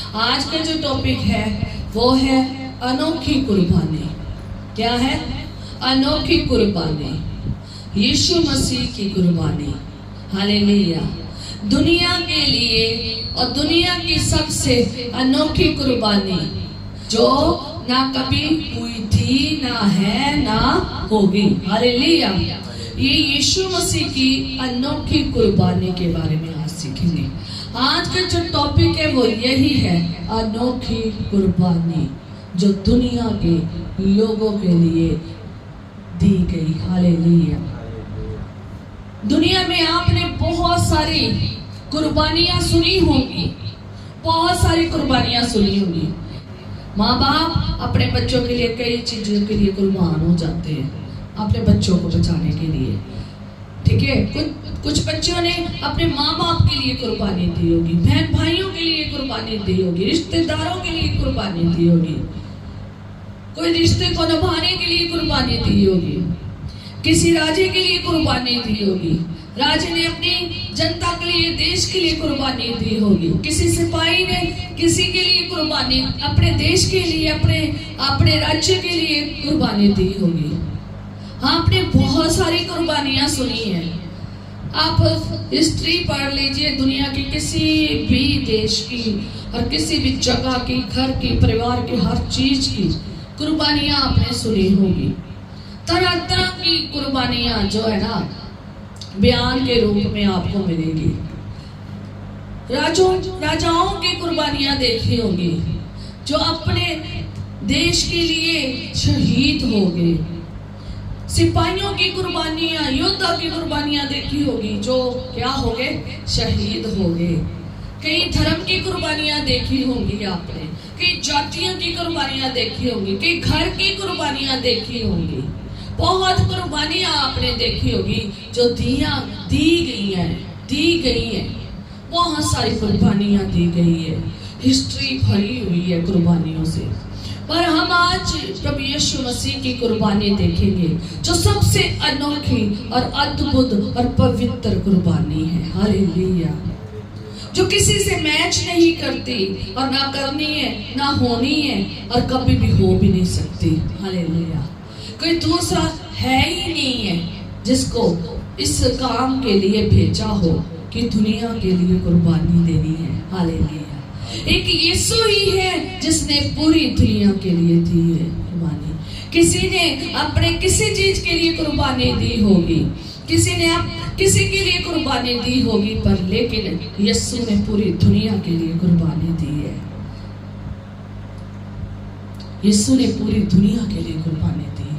आज का जो टॉपिक है वो है अनोखी कुर्बानी। क्या है? अनोखी कुर्बानी, यीशु मसीह की कुर्बानी। हालेलुया। दुनिया के लिए और दुनिया की सबसे अनोखी कुर्बानी जो ना कभी हुई थी, ना है, ना होगी। हालेलुया। ये यीशु मसीह की अनोखी कुर्बानी के बारे में आज सीखेंगे। आज का जो टॉपिक है वो यही है, अनोखी कुर्बानी जो दुनिया के लोगों के लिए दी गई। हालेलुया। दुनिया में आपने बहुत सारी कुर्बानियां सुनी होंगी, बहुत सारी कुर्बानियां सुनी होंगी। माँ बाप अपने बच्चों के लिए कई चीजों के लिए कुर्बान हो जाते हैं, अपने बच्चों को बचाने के लिए। ठीक है, कुछ बच्चों ने अपने माँ बाप के लिए कुर्बानी दी होगी, बहन भाइयों के लिए कुर्बानी दी होगी, रिश्तेदारों के लिए कुर्बानी दी होगी, कोई रिश्ते को निभाने के लिए कुर्बानी दी होगी, किसी राजे के लिए कुर्बानी दी होगी, राजे ने अपनी जनता के लिए, देश के लिए कुर्बानी दी होगी, किसी सिपाही ने किसी के लिए कुर्बानी, अपने देश के लिए, अपने राज्य के लिए कुर्बानी दी होगी। हाँ, आपने बहुत सारी कुर्बानियां सुनी है। आप हिस्ट्री पढ़ लीजिए, दुनिया की किसी भी देश की और किसी भी जगह की, घर की, परिवार की, हर चीज की कुर्बानियां आपने सुनी होगी। तरह तरह की कुर्बानियां जो है ना बयान के रूप में आपको मिलेगी। राजाओं की कुर्बानियां देखी होगी जो अपने देश के लिए शहीद हो गए। सिपाहियों की कुर्बानियां, योद्धा की कुर्बानियां देखी होगी जो क्या हो गए? शहीद हो गए। कई धर्म की कुर्बानियां देखी होंगी आपने, कई जातियों की कुर्बानियां देखी होंगी, कई घर की कुर्बानियां देखी होंगी। बहुत कुर्बानियां आपने देखी होगी जो दी गई हैं। बहुत सारी कुर्बानियां दी गई है, हिस्ट्री भरी हुई है कुर्बानियों से। पर हम आज प्रभु यीशु मसीह की कुर्बानी देखेंगे जो सबसे अनोखी और अद्भुत और पवित्र कुर्बानी है। हालेलुया। जो किसी से मैच नहीं करती और ना करनी है, ना होनी है और कभी भी हो भी नहीं सकती। हालेलुया। कोई दूसरा है ही नहीं है जिसको इस काम के लिए भेजा हो कि दुनिया के लिए कुर्बानी देनी है। हालेलुया। एक यीशु ही है जिसने पूरी दुनिया के लिए दी है कुर्बानी। किसी ने अपने किसी चीज के लिए कुर्बानी दी होगी, किसी ने किसी के लिए कुर्बानी दी होगी, पर लेकिन यीशु ने पूरी दुनिया के लिए कुर्बानी दी है। यीशु ने पूरी दुनिया के लिए कुर्बानी दी है।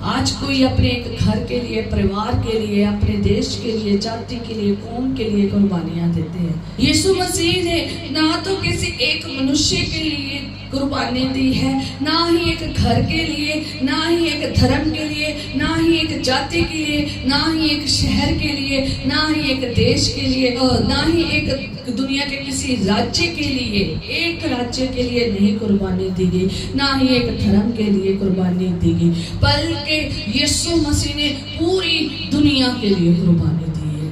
आज कोई अपने एक घर के लिए, परिवार के लिए, अपने देश के लिए, जाति के लिए, कौम के लिए कुर्बानियां देते हैं। यीशु मसीह ने ना तो किसी एक मनुष्य के लिए कुर्बानी दी है, ना ही एक घर के लिए, ना ही एक धर्म के लिए, ना ही एक जाति के लिए, ना ही एक शहर के लिए, ना ही एक देश के लिए, ना ही एक दुनिया के किसी राज्य के लिए, एक राज्य के लिए नहीं कुर्बानी दी गई, ना ही एक धर्म के लिए कुर्बानी दी गई, बल्कि यीशु मसीह ने पूरी दुनिया के लिए कुर्बानी दी है।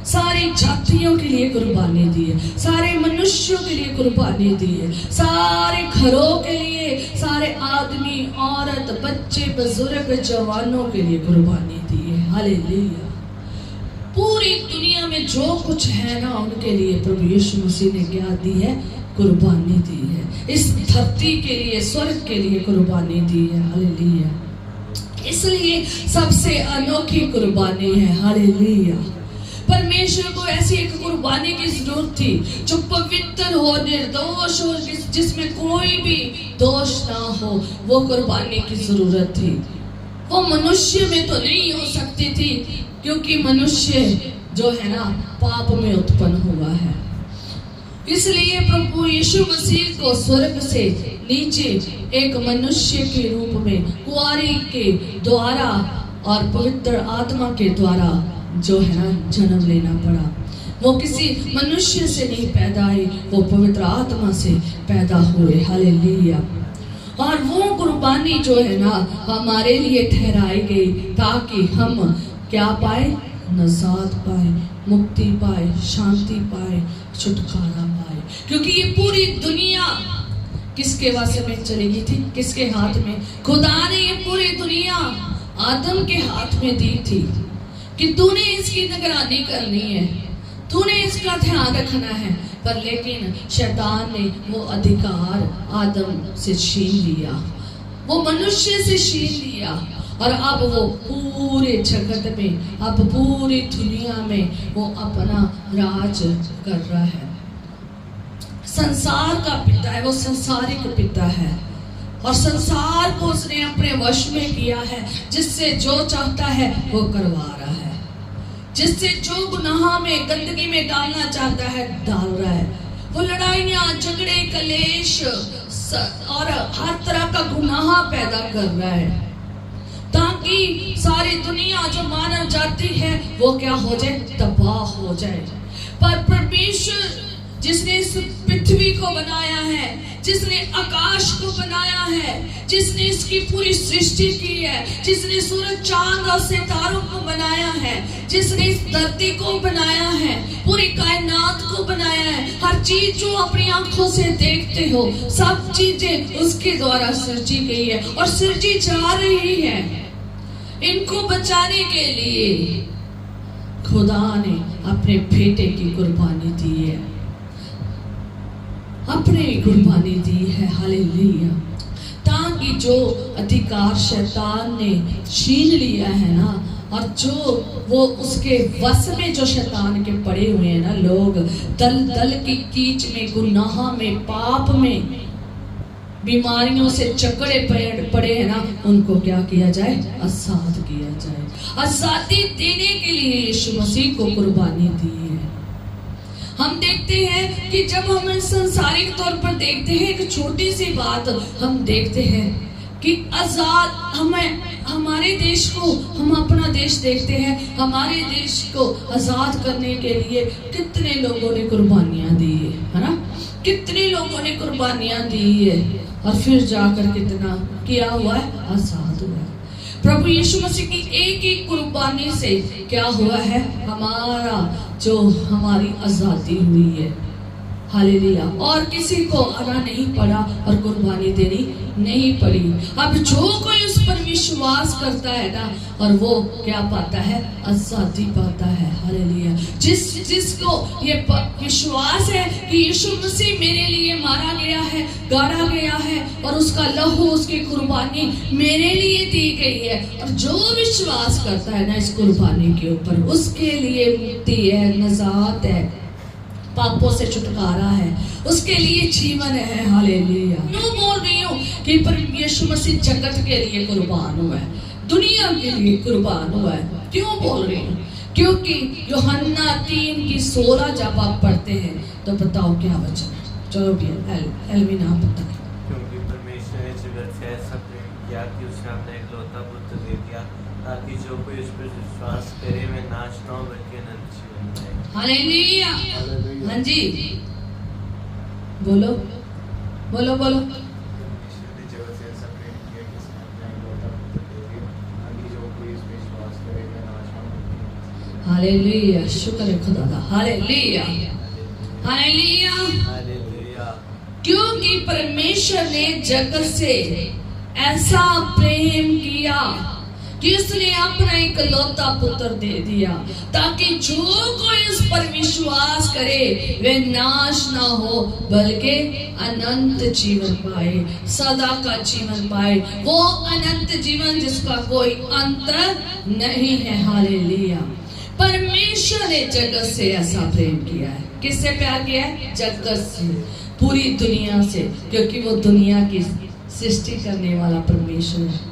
सारी जातियों के लिए कुर्बानी दी है, सारे मनुष्यों के लिए कुर्बानी दी है, सारे घरों के लिए, सारे आदमी, औरत, बच्चे, बुजुर्ग, जवानों के लिए कुर्बानी दी है। हालेलुया। पूरी दुनिया में जो कुछ है ना उनके लिए प्रभु यीशु मसीह ने क्या दी है? कुर्बानी दी है। इस धरती के लिए, स्वर्ग के लिए कुर्बानी दी है। हालेलुया। इसलिए सबसे अनोखी कुर्बानी है। हालेलुया। परमेश्वर को ऐसी एक कुर्बानी की जरूरत थी जो पवित्र हो, निर्दोष हो, जिसमें कोई भी दोष ना हो। वो कुर्बानी की जरूरत थी। वो मनुष्य में तो नहीं हो सकती थी क्योंकि मनुष्य जो है ना पाप में उत्पन्न हुआ है। इसलिए प्रभु यीशु मसीह को स्वर्ग से नीचे एक मनुष्य के रूप में कुंवारी के द्वारा और पवित्र आत्मा के द्वारा जो है ना जन्म लेना पड़ा। वो किसी मनुष्य से नहीं पैदा हुए, वो पवित्र आत्मा से पैदा हुए। हालेलुया। और वो कुर्बानी जो है ना हमारे लिए ठहराई गई ताकि हम क्या पाए? नजात पाए, मुक्ति पाए, शांति पाए, छुटकारा पाए। क्योंकि ये पूरी दुनिया किसके वश में चलेगी थी? किसके हाथ में? खुदा ने ये पूरी दुनिया आदम के हाथ में दी थी कि तूने इसकी निगरानी करनी है, तूने इसका ध्यान रखना है। पर लेकिन शैतान ने वो अधिकार आदम से छीन लिया, वो मनुष्य से छीन लिया, और अब वो पूरे जगत में, अब पूरी दुनिया में वो अपना राज कर रहा है। संसार का पिता है, वो संसारिक पिता है, और संसार को उसने अपने वश में किया है। जिससे जो चाहता है वो करवा रहा है, जिससे जो गुनाह में, गंदगी में डालना चाहता है डाल रहा है। वो लड़ाइयाँ, झगड़े, कलेश और हर तरह का गुनाह पैदा कर रहा है, ताकि सारी दुनिया जो मानव जाति है वो क्या हो जाए? तबाह हो जाए। पर परमेश्वर जिसने इस पृथ्वी को बनाया है, जिसने आकाश को बनाया है, जिसने इसकी पूरी सृष्टि की है, जिसने सूरज, चांद और सितारों को बनाया है, जिसने इस धरती को बनाया है, पूरी कायनात को बनाया है, हर चीज जो अपनी आंखों से देखते हो, सब चीजें उसके द्वारा सृजी गई है और सृजी जा रही है। इनको बचाने के लिए खुदा ने अपने बेटे की कुर्बानी दी है, अपने कुर्बानी दी है। हालेलुया। ताकि जो अधिकार शैतान ने छीन लिया है ना, और जो वो उसके वश में जो शैतान के पड़े हुए हैं ना लोग, दल दल की कीच में, गुनाह में, पाप में, बीमारियों से जकड़े पड़े हैं ना, उनको क्या किया जाए? आजाद किया जाए। आजादी देने के लिए यीशु मसीह को कुर्बानी दी है। हम देखते हैं कि जब हम संसारिक तौर पर देखते हैं, एक छोटी सी बात हम देखते हैं कि आजाद, हमारे देश को, हम अपना देश देखते हैं, हमारे देश को आजाद करने के लिए कितने लोगों ने कुर्बानियां दी है ना, कितने लोगों ने कुर्बानियां दी है, और फिर जाकर कितना किया हुआ है? आजाद हुआ है। प्रभु यीशु मसीह की एक एक कुर्बानी से क्या हुआ है? हमारा जो हमारी आजादी हुई है। हालेलुया। और किसी को आना नहीं पड़ा और कुर्बानी देनी नहीं पड़ी। अब जो कोई उस पर विश्वास करता है ना, और वो क्या पाता है? आजादी पाता है। हालेलुया। जिसको ये विश्वास है कि यीशु मसीह मेरे लिए मारा गया है, गाड़ा गया है, और उसका लहू, उसकी कुर्बानी मेरे लिए दी गई है, और जो विश्वास करता है ना इस कुर्बानी के ऊपर, उसके लिए मुक्ति है, नजात है, पापों से छुटकारा है, उसके लिए जीवन है। हालेलुया। क्यों बोल रही हूँ कि यीशु मसीह जगत के लिए कुर्बान हुआ है, दुनिया के लिए कुर्बान हुआ है। क्यों बोल रही हूँ? क्योंकि यूहन्ना 3:16 जब आप पढ़ते हैं तो बताओ क्या वचन है? चलो भैया एलविन आप बताएं। क्योंकि परमेश्वर ने जगत से ऐसा प्रेम किया कि उसने अपना इकलौता पुत्र दे दिया, ताकि जो कोई उस पर विश्वास करे वे नाश न हो बल्कि अनंत जीवन पाए। हालेलुया। हाँ जी, बोलो बोलो बोलो। परमेश्वर ने जगत से ऐसा प्रेम किया कि उसने अपना इकलौता पुत्र दे दिया, ताकि जो कोई उस पर विश्वास करे वे नाश न हो बल्कि अनंत जीवन पाए। हालेलुया। शुक्र है खुदा का। हालेलुया। हालेलुया। हालेलुया। क्योंकि परमेश्वर ने जगत से ऐसा प्रेम किया कि उसने अपना इकलौता पुत्र दे दिया, ताकि जो कोई उस पर विश्वास करे वे नाश ना हो बल्कि अनंत जीवन पाए, सदा का जीवन पाए, वो अनंत जीवन जिसका कोई अंत नहीं है। हालेलुया। परमेश्वर ने जगत से ऐसा प्रेम किया है। किससे प्यार किया है? जगत से, पूरी दुनिया से, क्योंकि वो दुनिया की सृष्टि करने वाला परमेश्वर है।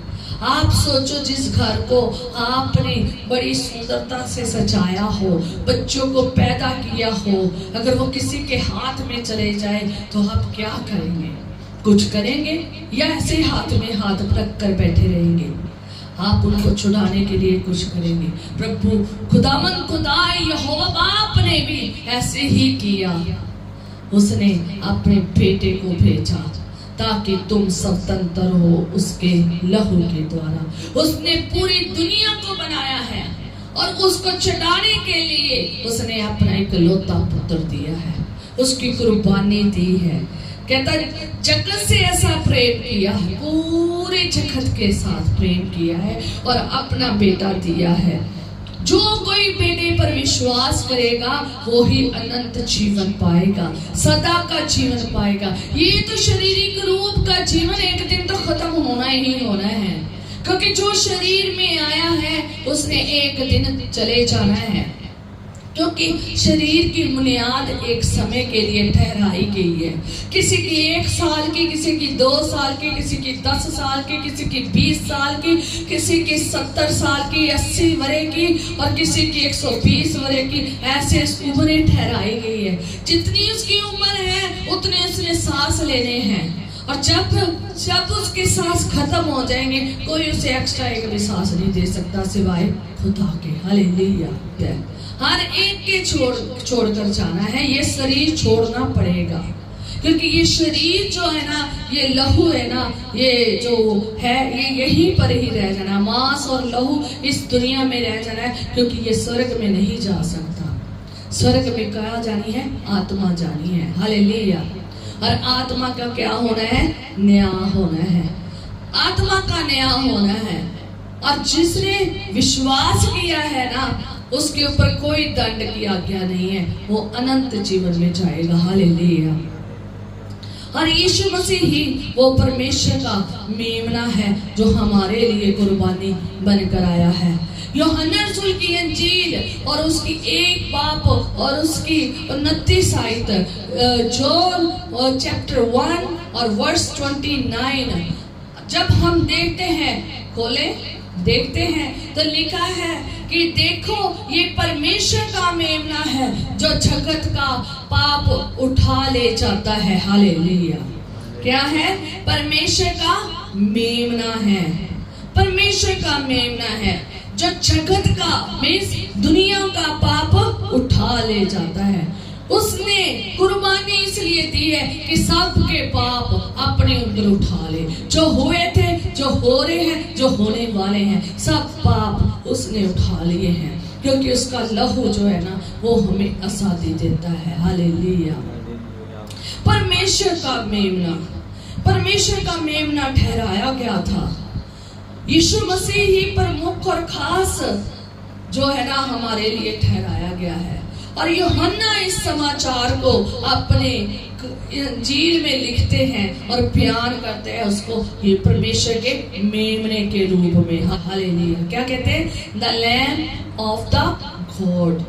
आप सोचो, जिस घर को आपने बड़ी सुंदरता से सजाया हो, बच्चों को पैदा किया हो, अगर वो किसी के हाथ में चले जाए तो आप क्या करेंगे? कुछ करेंगे या ऐसे हाथ में हाथ रख कर बैठे रहेंगे? आप उनको छुड़ाने के लिए कुछ करेंगे। प्रभु खुदावन खुदा यहोवा बाप ने भी ऐसे ही किया। उसने अपने बेटे को भेजा ताकि तुम स्वतंत्र हो उसके लहू के द्वारा। उसने पूरी दुनिया को बनाया है और उसको छुड़ाने के लिए उसने अपना इकलौता पुत्र दिया है। उसकी कुर्बानी दी है। कहता जगत से ऐसा प्रेम किया है, पूरे जगत के साथ प्रेम किया है और अपना बेटा दिया है। जो कोई बेटे पर विश्वास करेगा वो ही अनंत जीवन पाएगा, सदा का जीवन पाएगा। ये तो शारीरिक रूप का जीवन एक दिन तो खत्म होना ही होना है, क्योंकि जो शरीर में आया है उसने एक दिन चले जाना है। क्योंकि शरीर की बुनियाद एक समय के लिए ठहराई गई है। किसी की 1 साल की, किसी की 2 साल की, किसी की 10 साल की, किसी की 20 साल की, किसी की 70 साल की, 80 वर्ष की और किसी की 120 वर्ष की। ऐसे उम्रें ठहराई गई है। जितनी उसकी उम्र है उतने उसने सांस लेने हैं, और जब उसके सांस खत्म हो जाएंगे कोई उसे एक्स्ट्रा एक भी सांस नहीं दे सकता सिवाय खुदा के। हालेलुया। हर एक के छोड़कर जाना है, ये शरीर छोड़ना पड़ेगा, क्योंकि ये शरीर जो है ना, ये लहू है ना, ये जो है ये यहीं पर ही रह जाना, मांस और लहू इस दुनिया में रह जाना है, क्योंकि ये स्वर्ग में नहीं जा सकता। स्वर्ग में क्या जानी है? आत्मा जानी है। हालेलुया। और आत्मा का क्या होना है? न्याय होना है, आत्मा का न्याय होना है। और जिसने विश्वास किया है ना, उसके ऊपर कोई दंड की आज्ञा नहीं है, वो अनंत जीवन में जाएगा। हालेलुया। और यीशु मसीह ही वो परमेश्वर का मेमना है जो हमारे लिए कुर्बानी बनकर आया है। यूहन्ना रसूल की इंजील और उसकी 1 बाब और उसकी 29 आयत, जॉन चैप्टर 1 और वर्स 29, जब हम देखते हैं, खोले देखते हैं तो लिखा है कि देखो ये परमेश्वर का मेमना है जो जगत का पाप उठा ले जाता है। हालेलुया। क्या है? परमेश्वर का मेमना है, परमेश्वर का मेमना है जो जगत का, मींस दुनिया का पाप उठा ले जाता है। उसने कुर्बानी इसलिए दी है कि सबके पाप अपने ऊपर उठा ले, जो हुए थे, जो हो रहे हैं, जो होने वाले हैं, सब पाप उसने उठा लिए हैं, क्योंकि उसका लहू जो है ना वो हमें आजादी देता है। हालेलुया। परमेश्वर का मेमना, परमेश्वर का मेमना ठहराया गया था। यीशु मसीह ही प्रमुख और खास जो है ना हमारे लिए ठहराया गया है। और यूहन्ना इस समाचार को अपने इंजील में लिखते हैं और बयान करते हैं उसको ये परमेश्वर के मेमने के रूप में। हालेलुया। क्या कहते हैं? The lamb of the God.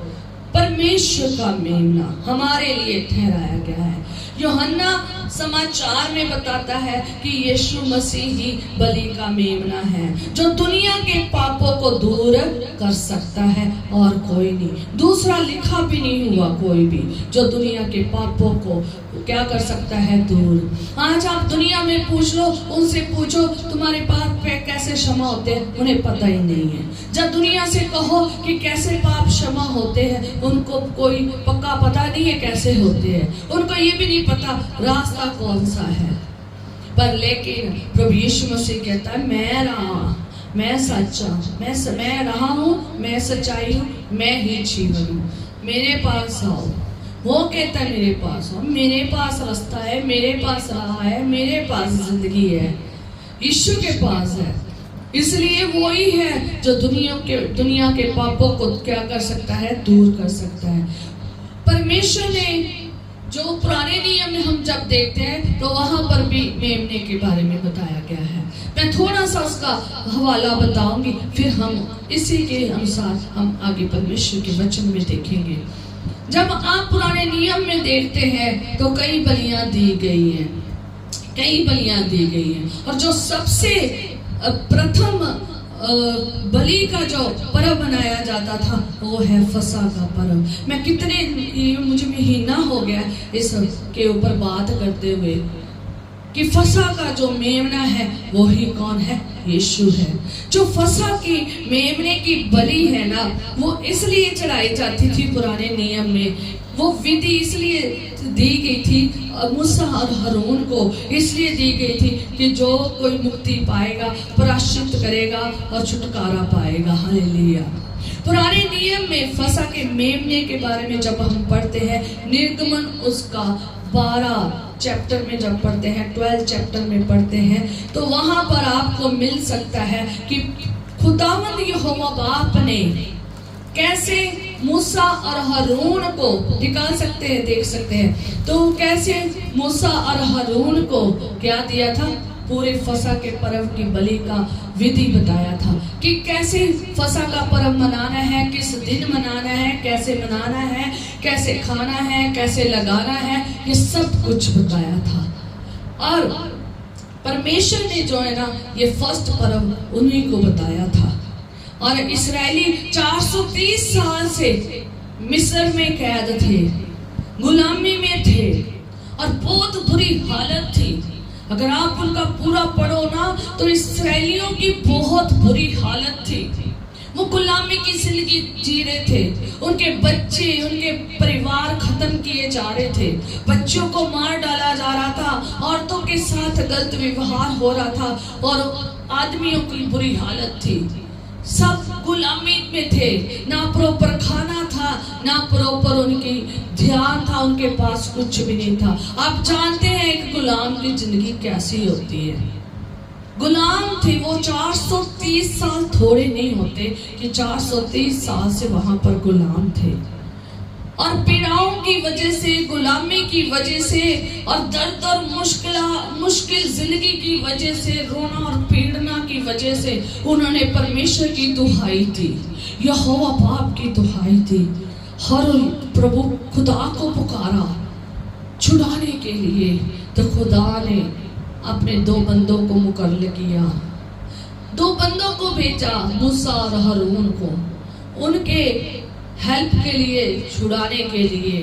परमेश्वर का मेमना हमारे लिए ठहराया गया है। यूहन्ना समाचार में बताता है कि यीशु मसीह ही बलि का मेमना है जो दुनिया के पापों को दूर कर सकता है, और कोई नहीं। दूसरा लिखा भी नहीं हुआ कोई भी जो दुनिया के पापों को क्या कर सकता है? दूर। आज आप दुनिया में पूछ लो, उनसे पूछो तुम्हारे पाप पे कैसे क्षमा होते हैं, उन्हें पता ही नहीं है। जब दुनिया से कहो कि कैसे पाप क्षमा होते हैं, उनको कोई पक्का पता नहीं है कैसे होते हैं, उनको ये भी नहीं पता रास्ता कौन सा है। पर लेकिन प्रभु यीशु मसीह कहता है मैं रहा, मैं सच्चा, मैं रहा हूँ, मैं सच्चाई हूँ, मैं ही जीवन हूँ, मेरे पास आओ। वो कहता है मेरे पास आओ, मेरे पास रास्ता है, मेरे पास राह है, मेरे पास जिंदगी है, यीशु के पास है। इसलिए वो ही है जो दुनिया के पापों को क्या कर सकता है? दूर कर सकता है। परमेश्वर ने जो पुराने नियम में हम जब देखते हैं तो वहां पर भी मेमने के बारे में बताया गया है। मैं थोड़ा सा उसका हवाला बताऊंगी, फिर हम इसी के अनुसार हम आगे परमेश्वर के वचन में देखेंगे। जब आप पुराने नियम में देखते हैं तो कई बलियां दी गई हैं, कई बलियां दी गई हैं, और जो सबसे प्रथम बलि का जो पर्व मनाया जाता था वो है फसह का पर्व। मैं मुझे महीना हो गया इस के ऊपर बात करते हुए कि फसह का जो मेमना है वो ही कौन है? यीशु है। जो फसह की मेमने की बलि है ना, वो इसलिए चढ़ाई जाती थी पुराने नियम में, वो विधि इसलिए दी गई थी मूसा और हारून को इसलिए दी गई थी कि जो कोई मुक्ति पाएगा, प्रायश्चित करेगा और छुटकारा पाएगा। हालेलुया। पुराने नियम में फसह के मेमने के बारे में जब हम पढ़ते हैं, निर्गमन उसका 12 चैप्टर में जब पढ़ते हैं, 12 चैप्टर में पढ़ते हैं, तो वहां पर आपको मिल सकता है कि खुदावंद यहोवा बाप ने कैसे मूसा और हारून को निकाल सकते हैं, देख सकते हैं। तो कैसे मूसा और हारून को क्या दिया था, पूरे फसह के पर्व की बलि का विधि बताया था कि कैसे फसह का पर्व मनाना है, किस दिन मनाना है, कैसे मनाना है, कैसे खाना है, कैसे लगाना है, ये सब कुछ बताया था। और परमेश्वर ने जो है ना, ये फर्स्ट पर्व उन्हीं को बताया था। और इस्राएली 430 साल से मिस्र में कैद थे, गुलामी में थे और बहुत बुरी हालत थी। अगर आप उनका पूरा पढ़ो ना, तो इस्राएलियों की बहुत बुरी हालत थी। वो गुलामी की जिंदगी जी रहे थे, उनके बच्चे, उनके परिवार खत्म किए जा रहे थे, बच्चों को मार डाला जा रहा था, औरतों के साथ गलत व्यवहार हो रहा था और आदमियों की बुरी हालत थी। सब गुलामी में थे, ना प्रॉपर खाना था, ना प्रॉपर उनकी ध्यान था, उनके पास कुछ भी नहीं था। आप जानते हैं एक गुलाम की जिंदगी कैसी होती है। गुलाम थे वो, 430 साल थोड़े नहीं होते कि 430 साल से वहां पर गुलाम थे। और पीड़ाओं की वजह से, गुलामी की वजह से और दर्द और मुश्किल जिंदगी की वजह से, रोना और पीड़ना की वजह से उन्होंने परमेश्वर की दुहाई दी, यहोवा बाप की दुहाई दी, हर प्रभु खुदा को पुकारा छुड़ाने के लिए। तो खुदा ने अपने 2 बंदों को मुकर्रर किया, 2 बंदों को भेजा, मूसा और हारून को, उनके हेल्प के लिए, छुड़ाने के लिए।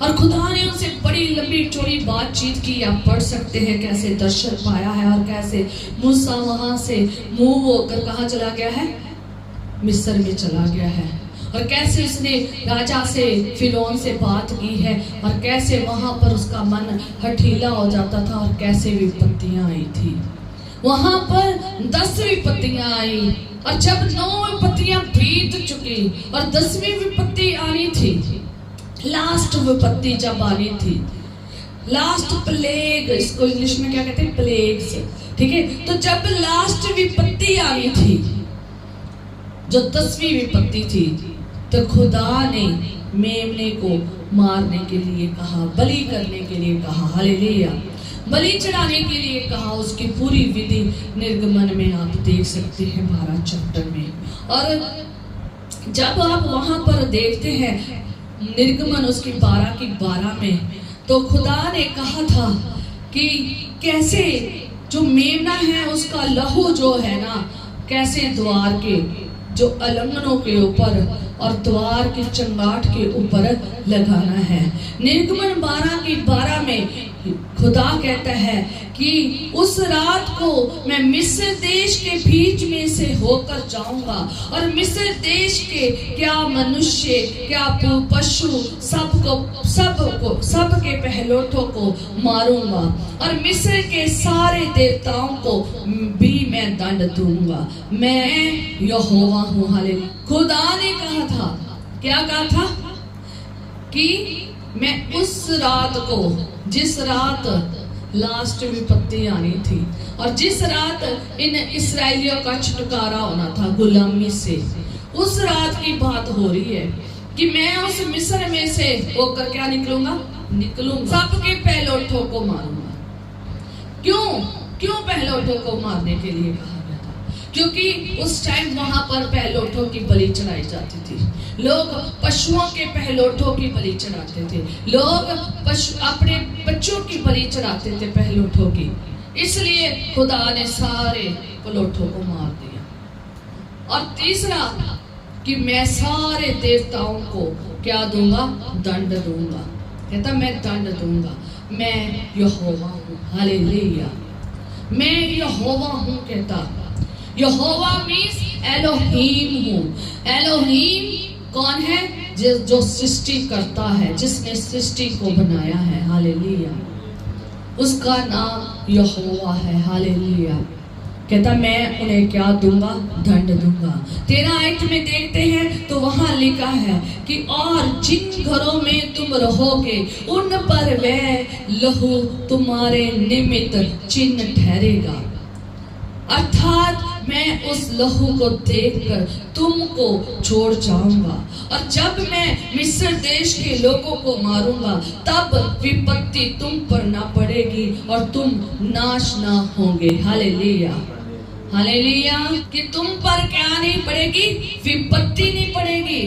और खुदा ने उनसे बड़ी लंबी चौड़ी बातचीत की। आप पढ़ सकते हैं कैसे दर्शन पाया है और कैसे मूसा वहां से मूव होकर कहाँ चला गया है, मिस्र में चला गया है। और कैसे उसने राजा से, फिरौन से बात की है और कैसे वहां पर उसका मन हठीला हो जाता था और कैसे विपत्तियां आई थी। वहां पर 10 विपत्तियां आई और जब 9 विपत्तियां बीत चुकी और 10वीं विपत्ति आनी थी, लास्ट विपत्ति जब आनी थी, लास्ट प्लेग, इसको इंग्लिश में क्या कहते हैं, प्लेग्स, ठीक है। तो जब लास्ट विपत्ति आनी थी, जो 10वीं विपत्ति थी, तो खुदा ने मेमने को मारने के लिए कहा, बलि करने के लिए कहा। हालेलुया। बलि चढ़ाने के लिए कहा। उसकी पूरी विधि निर्गमन में आप देख सकते हैं 12 चैप्टर में। और जब आप वहां पर देखते हैं निर्गमन उसकी 12 की 12 में, तो खुदा ने कहा था कि कैसे जो मेमना है उसका लहू जो है ना, कैसे द्वार के जो अलंगनों के ऊपर और द्वार के चंगाट के ऊपर लगाना है। निर्गमन 12 की 12 में खुदा कहता है कि उस रात को मैं मिस्र देश के बीच में से होकर जाऊंगा और मिस्र देश के क्या मनुष्य, क्या पशु, सबके पहलोठों को मारूंगा और मिस्र के सारे देवताओं को भी मैं दंड दूंगा। मैं यहोवा हूँ। हालेलुया। खुदा ने कहा था, क्या कहा था कि मैं उस रात को, जिस रात लास्ट विपत्ति आनी थी और जिस रात इन इस्राएलियों का छुटकारा होना था गुलामी से, उस रात की बात हो रही है कि मैं उस मिस्र में से होकर क्या निकलूंगा, सबके पहलोठों को मारूंगा। क्यों पहलोठों को मारने के लिए कहा गया था? क्योंकि उस टाइम वहां पर पहलोठों की बलि चढ़ाई जाती थी। लोग पशुओं के पहलोठों की बलि चढ़ाते थे, लोग अपने बच्चों की बलि चढ़ाते थे पहलोठों की। इसलिए खुदा ने सारे पहलोठों को मार दिया। और तीसरा कि मैं सारे देवताओं को क्या दूंगा, दंड दूंगा। कहता मैं दंड दूंगा, मैं यहोवा हूँ। हालेलुया। मैं यहोवा हूँ। कहता यहोवा मीन्स एलोहीम हूँ। एलोहीम कौन है? जो सृष्टि करता है, जिसने सृष्टि को बनाया है, हालेलुया, उसका नाम यहोवा है, हालेलुया। कहता मैं उन्हें क्या दूंगा? दंड दूंगा। 13 आयत में देखते हैं तो वहां लिखा है कि और जिन घरों में तुम रहोगे उन पर वह लहू तुम्हारे निमित्त चिन्ह ठहरेगा। अर्थात मैं उस लहू को देखकर तुमको छोड़ जाऊंगा, और जब मैं मिस्र देश के लोगों को मारूंगा तब विपत्ति तुम पर ना पड़ेगी और तुम नाश ना होंगे। Hallelujah, hallelujah. कि तुम पर क्या नहीं पड़ेगी? विपत्ति नहीं पड़ेगी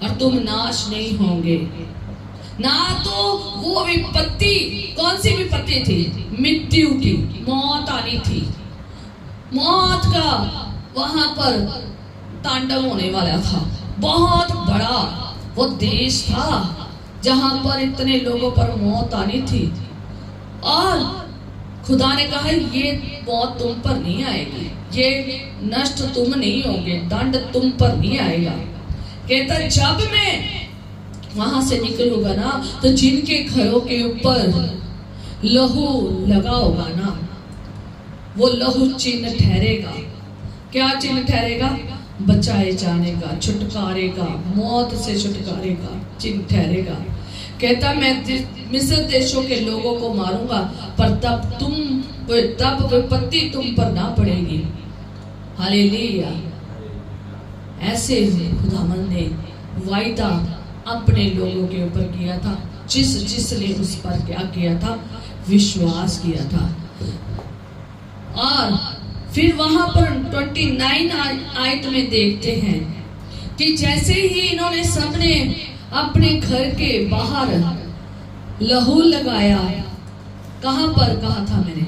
और तुम नाश नहीं होंगे। ना तो वो विपत्ति, कौन सी विपत्ति थी? मृत्यु की, मौत आनी थी। मौत का वहां पर तांडव होने वाला था। बहुत बड़ा वो देश था जहां पर इतने लोगों पर मौत आनी थी, और खुदा ने कहा ये मौत तुम पर नहीं आएगी, ये नष्ट तुम नहीं होगे, दंड तुम पर नहीं आएगा। कहता जब मैं वहां से निकलूंगा ना तो जिनके घरों के ऊपर लहू लगा होगा ना, वो लहू चिन्ह ठहरेगा। क्या चिन्ह ठहरेगा? बचाए जाने का, छुटकारे का, मौत से छुटकारे का चिन्ह ठहरेगा। कहता मैं मिस्र देशों के लोगों को मारूंगा पर तब विपत्ति तुम पर ना पड़ेगी। हालेलुया। ऐसे खुदावंद ने वायदा अपने लोगों के ऊपर किया था, जिसने उस पर क्या किया था? विश्वास किया था। और फिर वहां पर 29 आयत में देखते हैं कि जैसे ही इन्होंने सबने अपने घर के बाहर लहू लगाया, कहां पर कहा था मैंने?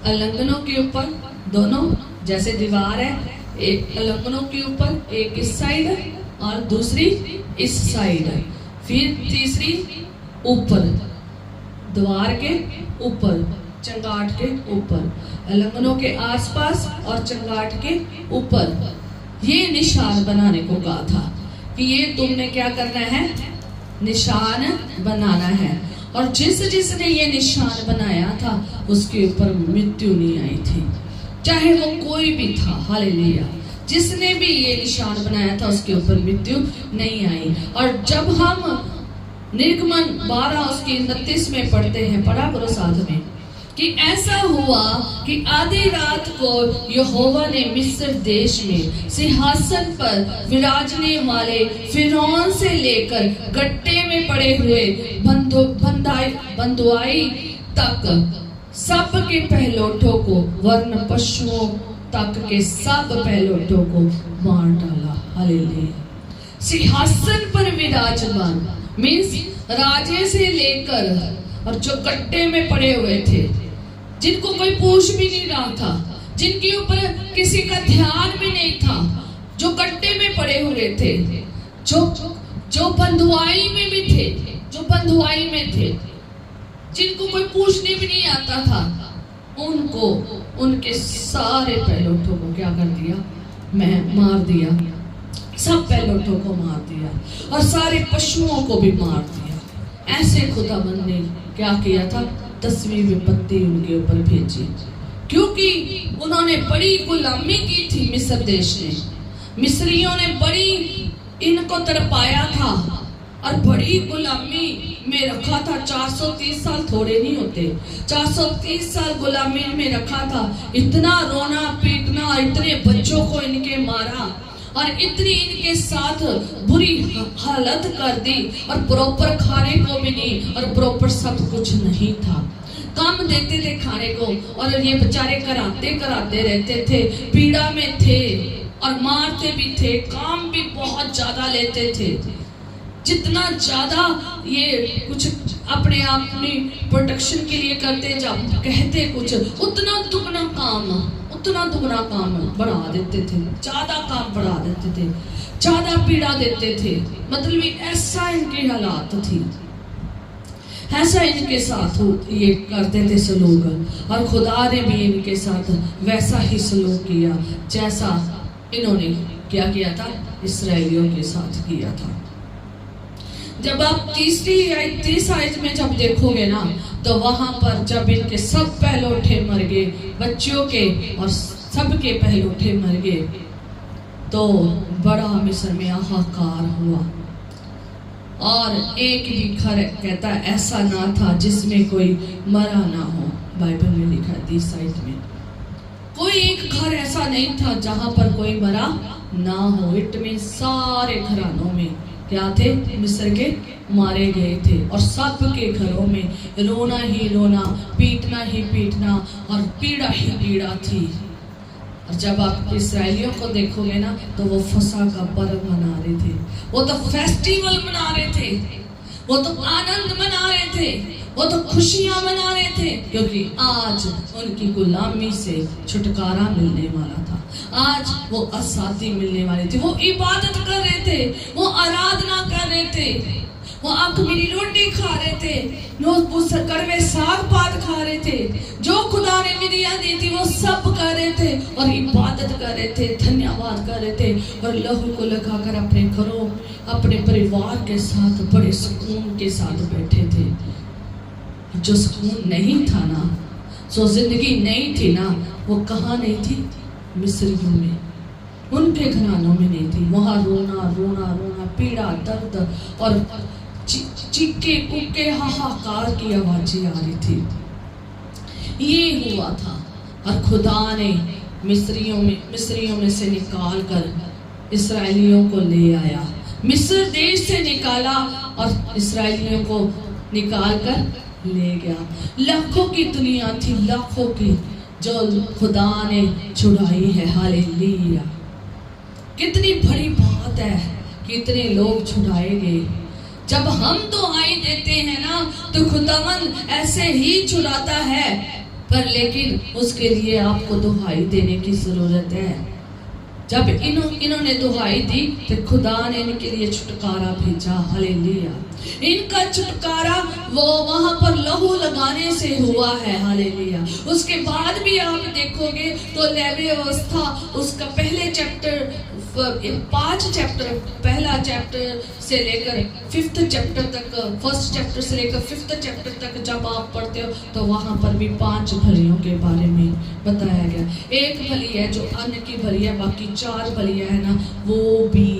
अलंगनों के ऊपर, दोनों जैसे दीवार है, एक अलंगनों के ऊपर, एक इस साइड है और दूसरी इस साइड है, फिर तीसरी ऊपर, द्वार के ऊपर, चंगाट के ऊपर, अलंगनों के आसपास और चंगाट के ऊपर ये निशान बनाने को कहा था कि ये तुमने क्या करना है? निशान बनाना है। और जिसने ये निशान बनाया था उसके ऊपर मृत्यु नहीं आई थी, चाहे वो कोई भी था। हालेलुया। जिसने भी ये निशान बनाया था उसके ऊपर मृत्यु नहीं आई। और जब हम निर्गमन 12 उसकी 29 में पढ़ते हैं, पढ़ा करो साथ में, कि ऐसा हुआ कि आधी रात को यहोवा ने मिस्र देश में सिंहासन पर विराजने वाले फिरौन से लेकर गट्टे में पड़े हुए बंधुआई तक सब के पहलौठों को, वर्ण पशुओं तक के सब पहलौठों को मार डाला। हालेलुया। सिंहासन पर विराजमान मीन्स राजे से लेकर, और जो गट्टे में पड़े हुए थे, जिनको कोई पूछ भी नहीं रहा था, जिनके ऊपर किसी का ध्यान भी नहीं था, जो गट्टे में पड़े हुए थे, जो बंधुआई में भी थे, जो बंधुआई में थे, जिनको कोई पूछने भी नहीं आता था, उनको, उनके सारे पहलौठों को क्या कर दिया? मैं मार दिया। सब पहलौठों को मार दिया और सारे पशुओं को भी मार दिया। ऐसे खुदावंद ने क्या किया था? 10वीं विपत्ति उनके ऊपर भेजी, क्योंकि उन्होंने बड़ी गुलामी की थी। मिस्र देश ने, मिस्रियों ने बड़ी इनको तड़पाया था और बड़ी गुलामी में रखा था। 430 साल थोड़े नहीं होते, 430 साल गुलामी में रखा था। इतना रोना पीटना, इतने बच्चों को इनके मारा और इतनी इनके साथ बुरी हालत कर दी, और प्रॉपर खाने को भी नहीं, और प्रॉपर सब कुछ नहीं था। कम देते थे खाने को, और ये बेचारे कराते रहते थे, पीड़ा में थे और मारते भी थे, काम भी बहुत ज्यादा लेते थे। जितना ज्यादा ये कुछ अपने आप में प्रोटेक्शन के लिए करते, जब कहते कुछ, उतना दुगना काम बढ़ा देते थे, ज्यादा काम बढ़ा देते थे, ज्यादा पीड़ा देते थे। मतलब ऐसा इनके हालात थी, ऐसा इनके साथ ये करते थे सलूक, और खुदा ने भी इनके साथ वैसा ही सलूक किया जैसा इन्होंने क्या किया था? इस्राएलियों के साथ किया था। जब आप तीसरी आयत में जब देखोगे ना, तो वहां पर जब इनके सब पहलौठे मर गए, बच्चों के और सबके पहलौठे मर गए, तो बड़ा मिस्र में हाहाकार हुआ। और एक भी घर कहता ऐसा ना था जिसमें कोई मरा ना हो। बाइबल में लिखा है 30 साइड में, कोई एक घर ऐसा नहीं था जहां पर कोई मरा ना हो। इट में सारे घरानों में क्या थे, मिस्र के मारे गए थे, और सबके घरों में रोना ही रोना, पीटना ही पीटना और पीड़ा ही पीड़ा थी। और जब आप इस्राएलियों को देखोगे ना, तो वो फसह का पर्व मना रहे थे, वो तो फेस्टिवल मना रहे थे, वो तो आनंद मना रहे थे, वो तो खुशियां मना रहे थे, क्योंकि आज उनकी गुलामी से छुटकारा मिलने वाला था। आज वो आजादी मिलने वाली थी। वो इबादत कर रहे थे, वो आराधना कर रहे थे, वो अखमीरी रोटी खा रहे थे, वो कड़वे साग पात खा रहे थे, जो खुदा ने विधियां दी थी वो सब कर रहे थे और इबादत कर रहे थे, धन्यवाद कर रहे थे, और लहू को लगाकर अपने घरों, अपने परिवार के साथ बड़े सुकून के साथ बैठे थे। जो सुकून नहीं था ना, जो जिंदगी नहीं थी ना, वो कहाँ नहीं थी, मिस्रियों में, उनके घरानों में नहीं थी। वहां रोना रोना रोना, पीड़ा दर्द और चीखे कूके हाहाकार की आवाजें आ रही थी। ये हुआ था, और खुदा ने मिस्रियों में से निकाल कर इस्राएलियों को ले आया। मिस्र देश से निकाला और इस्राएलियों को निकाल कर ले गया। लाखों की दुनिया थी, लाखों की, जो खुदा ने छुड़ाई है। हालेलुया! कितनी बड़ी बात है कि इतने लोग छुड़ाए गए। जब हम दुहाई देते हैं ना, तो खुदावंद ऐसे ही छुड़ाता है, पर लेकिन उसके लिए आपको दुहाई देने की जरूरत है। जब इन्होंने दुहाई दी, तो खुदा ने इनके लिए छुटकारा भेजा। हालेलुया! इनका छुटकारा वो वहां पर लहू लगाने से हुआ है। हालेलुया! उसके बाद भी आप देखोगे तो लेवी अवस्था, उसका पहले चैप्टर 5 चैप्टर, पहला चैप्टर से लेकर 5th चैप्टर तक, फर्स्ट चैप्टर से लेकर 5th चैप्टर तक जब आप पढ़ते हो, तो वहां पर भी 5 भलियों के बारे में बताया गया। एक भली है जो अन्न की भली है, बाकी 4 भलियां है ना, वो भी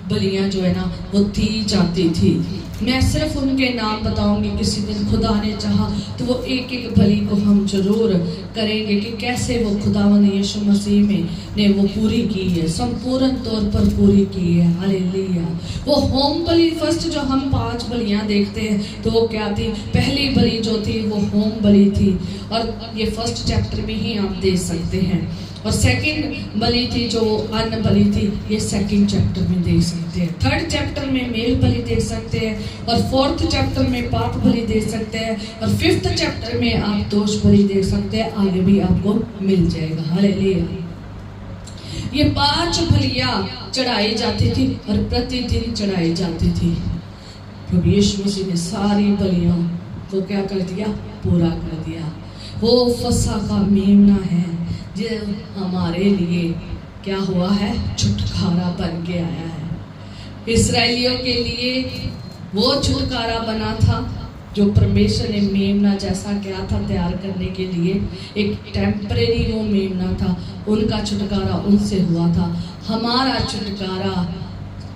बलियां जो है ना, वो दी जाती थी। मैं सिर्फ उनके नाम बताऊंगी, किसी दिन खुदा ने चाहा तो वो एक एक भली को हम जरूर करेंगे कि कैसे वो खुदावंद यीशु मसीह में ने वो पूरी की है, संपूर्ण तौर पर पूरी की है। हालेलुया! वो होम बलि, फर्स्ट जो हम 5 बलियां देखते हैं, तो वो क्या थी, पहली बलि जो थी वो होम बलि थी, और ये फर्स्ट चैप्टर में ही आप देख सकते हैं। और सेकंड बलि थी जो अन्न बलि थी, ये सेकंड चैप्टर में देख सकते हैं। थर्ड चैप्टर में मेल बलि देख सकते हैं, और 4th चैप्टर में पाप बलि देख सकते हैं, और 5th चैप्टर में आप दोष बलि देख सकते हैं। आगे भी आपको मिल जाएगा। हालेलुया! ये 5 बलियां चढ़ाई जाती थी और प्रतिदिन चढ़ाई जाती थी। प्रभु यीशु मसीह ने सारी बलियों को क्या कर दिया, पूरा कर दिया। वो फसह का मेमना है जो हमारे लिए क्या हुआ है, छुटकारा बन के आया है। इस्राएलियों के लिए वो छुटकारा बना था जो परमेश्वर ने मेमना जैसा क्या था तैयार करने के लिए, एक टेम्परेरी वो मेमना था। उनका छुटकारा उनसे हुआ था। हमारा छुटकारा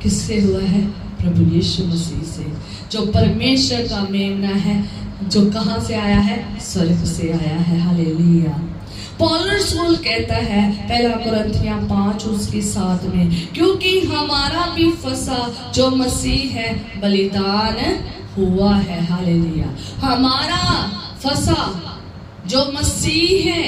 किससे हुआ है, प्रभु यीशु मसीह से, जो परमेश्वर का मेमना है, जो कहाँ से आया है, स्वर्ग से आया है। हालेलुया! पौलुस कहता है 1 कुरिन्थियों 5 उसके 7 में, क्योंकि हमारा भी फसह जो मसीह है बलिदान हुआ है। हालेलुया! हमारा फसह जो मसीह है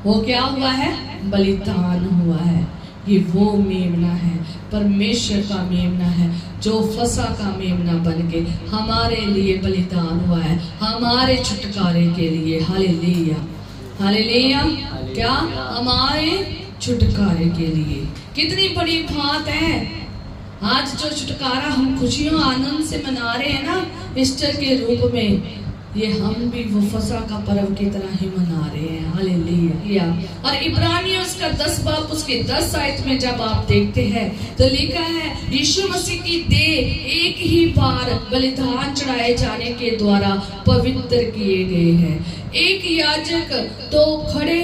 वो क्या हुआ है, बलिदान हुआ है। ये वो मेमना है, परमेश्वर का मेमना है, जो फसह का मेमना बन के हमारे लिए बलिदान हुआ है, हमारे छुटकारे के लिए। हालेलुया! हालेलुया! क्या, हमारे छुटकारे के लिए। कितनी बड़ी बात है। आज जो छुटकारा हम खुशियों आनंद से मना रहे हैं ना, ईस्टर के रूप में, ये हम भी वो फसा का पर्व की तरह ही मना रहे हैं। हालेलुया। और इब्रानियों उसका 10 बाब उसके 10 आयत में जब आप देखते हैं तो लिखा है यीशु मसीह की देह एक ही बार बलिदान चढ़ाए जाने के द्वारा पवित्र किए गए हैं। एक याजक तो खड़े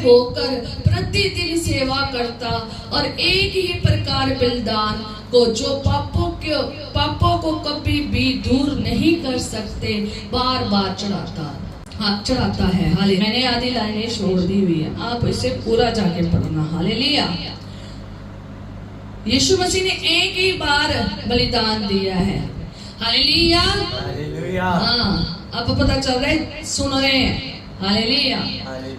होकर प्रतिदिन सेवा करता और एक ही प्रकार बलिदान को जो पापों को कभी भी दूर नहीं कर सकते बार बार चढ़ाता है। हाले मैंने आधी लाइनें छोड़ दी हुई है, आप इसे पूरा जाके पढ़ना। हालेलुया। यीशु मसीह ने एक ही बार बलिदान दिया है। हालेलुया। हालेलुया। हाँ, अब पता चल रहा है, सुन रहे हैं। हालेलुया।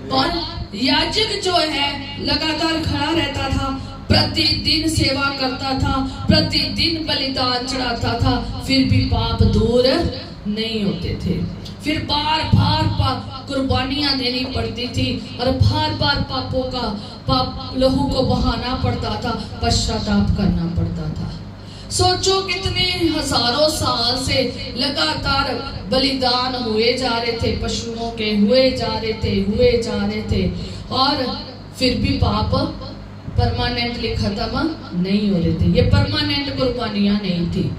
कौन? याजक जो है लगातार खड़ा रहता था, प्रतिदिन सेवा करता था, प्रतिदिन बलिदान चढ़ाता था, फिर भी पाप दूर नहीं होते थे। फिर बार बार कुर्बानियां देनी पड़ती थी और बार बार पाप लहू को बहाना पड़ता था, पश्चाताप करना पड़ता था। सोचो कितने हजारों साल से लगातार बलिदान हुए जा रहे थे, पशुओं के हुए जा रहे थे और फिर भी पाप परमानेंटली खत्म नहीं हो रहे थे। ये परमानेंट कुर्बानियां नहीं थी।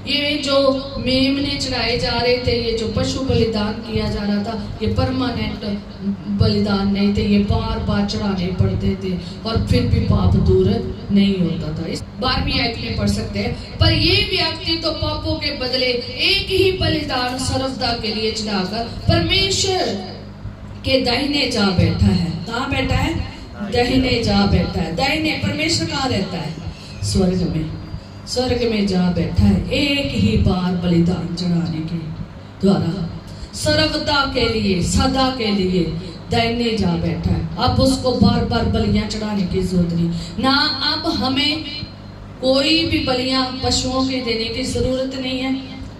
ये जो मेमने चढ़ाए जा रहे थे, ये जो पशु बलिदान किया जा रहा था, ये परमानेंट बलिदान नहीं थे। ये बार बार चढ़ाने पड़ते थे और फिर भी पाप दूर नहीं होता था। इस 12वीं आयत में पढ़ सकते हैं, पर ये व्यक्ति तो पापों के बदले एक ही बलिदान सर्वदा के लिए चढ़ाकर परमेश्वर के दाहिने जा बैठा है। कहाँ बैठा है? दाहिने जा बैठा है। दाहिने परमेश्वर कहाँ रहता है? स्वर्ग में जा बैठा है। एक ही बार बलिदान चढ़ाने के द्वारा सर्वदा के लिए, सदा के लिए दाहिने जा बैठा है। अब उसको बार बार बलियां चढ़ाने की जरूरत नहीं ना। अब हमें कोई भी बलियां पशुओं के देने की जरूरत नहीं है,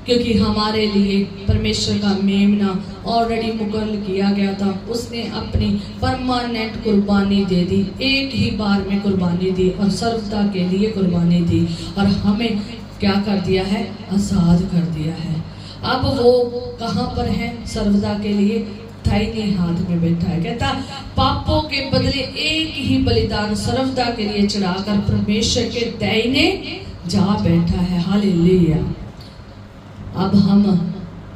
क्योंकि हमारे लिए परमेश्वर का मेमना ऑलरेडी मुकर्रर किया गया था। उसने अपनी परमानेंट कुर्बानी दे दी, एक ही बार में कुर्बानी दी और सर्वदा के लिए कुर्बानी दी और हमें क्या कर दिया है? आजाद कर दिया है। अब वो कहाँ पर है? सर्वदा के लिए दाहिने हाथ में बैठा है। कहता पापों के बदले एक ही बलिदान सर्वदा के लिए चढ़ाकर परमेश्वर के दाहिने जा बैठा है। हालेलुया। अब हम